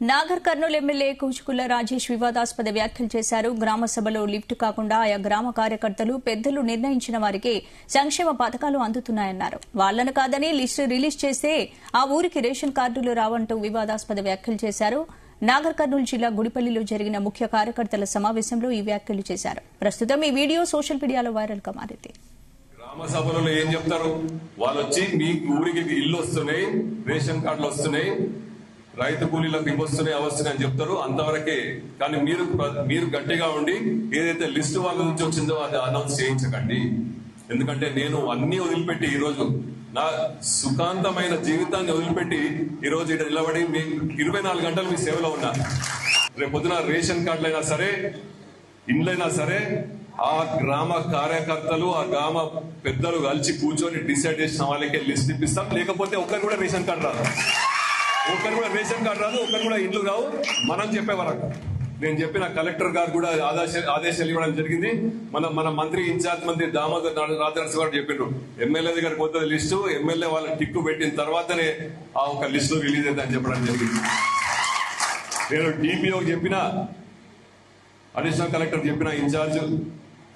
Nagar Kurnool MLA Kuchukulla Rajesh వివాదాస్పద వ్యాఖ్యలు చేశారు. గ్రామ సభలో లిఫ్ట్ కాకుండా ఆయా గ్రామ కార్యకర్తలు పెద్దలు నిర్ణయించిన వారికి సంక్షేమ పథకాలు అందుతున్నాయన్నారు. వాళ్లను కాదని లిస్టు రిలీజ్ చేస్తే ఆ ఊరికి రేషన్ కార్డులు రావంటూ వివాదాస్పద వ్యాఖ్యలు చేశారు. నాగర్ కర్నూలు జిల్లా గుడిపల్లిలో జరిగిన ముఖ్య కార్యకర్తల సమావేశంలో ఈ వ్యాఖ్యలు చేశారు. ప్రస్తుతం ఈ వీడియో సోషల్ మీడియాలో వైరల్ గా మారింది. గ్రామ సభలలో ఏం చెప్తారు? వాళ్ళు వచ్చి మీ ఊరికి ఇల్లు వస్తున్నాయి, రేషన్ కార్డులు వస్తున్నాయి, రైతు కూలీలకు ఇవ్వస్తున్నాయి అవస్తున్నాయి అని చెప్తారు. అంతవరకే. కానీ మీరు గట్టిగా ఉండి ఏదైతే లిస్టు వాళ్ళ నుంచి వచ్చిందో అది అనౌన్స్ చేయించకండి. ఎందుకంటే నేను అన్ని వదిలిపెట్టి ఈ రోజు నా సుఖాంతమైన జీవితాన్ని వదిలిపెట్టి ఈ రోజు ఇక్కడ నిలబడి 24 గంటలు మీ సేవలో ఉన్నా. రేపు పొద్దున రేషన్ కార్డులైనా సరే, ఇండ్లైనా సరే, ఆ గ్రామ కార్యకర్తలు ఆ గ్రామ పెద్దలు కలిసి కూర్చొని డిసైడ్ చేసిన వాళ్ళకే లిస్ట్ ఇప్పిస్తాం. లేకపోతే ఒక్కరు కూడా రేషన్ కార్డు రాదు, ఒక్కరు కూడా రేషన్ కార్డు రాదు, ఒక్కరు కూడా ఇండ్లు రావు. మనం చెప్పే వరకు నేను చెప్పిన కలెక్టర్ గారు కూడా ఆదేశాలు ఇవ్వడం జరిగింది. మన మంత్రి ఇన్ఛార్జ్ మంత్రి దామోదర్ రాజనరసింహ గారు చెప్పిండ్రు, ఎమ్మెల్యే దగ్గరకు పోతుంది లిస్టు, ఎమ్మెల్యే వాళ్ళ టిక్కు పెట్టిన తర్వాతనే ఆ ఒక లిస్టు రిలీజ్ అవుతుందని చెప్పడం జరిగింది. నేను డిపిఓ చెప్పిన, అడిషనల్ కలెక్టర్ చెప్పిన, ఇన్ఛార్జ్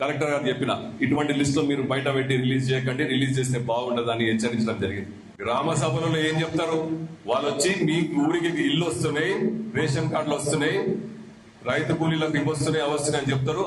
కలెక్టర్ గారు చెప్పిన, ఇటువంటి లిస్టులు మీరు బయట పెట్టి రిలీజ్ చేయకండి, రిలీజ్ చేస్తే బాగుండదని హెచ్చరించడం జరిగింది. గ్రామ సభలలో ఏం చెప్తారు? వాళ్ళు వచ్చి మీ ఊరికి ఇల్లు వస్తున్నాయి, రేషన్ కార్డులు వస్తున్నాయి, రైతు కూలీలకు ఇవ్వస్తున్నాయి అవస్తున్నాయి అని చెప్తారు.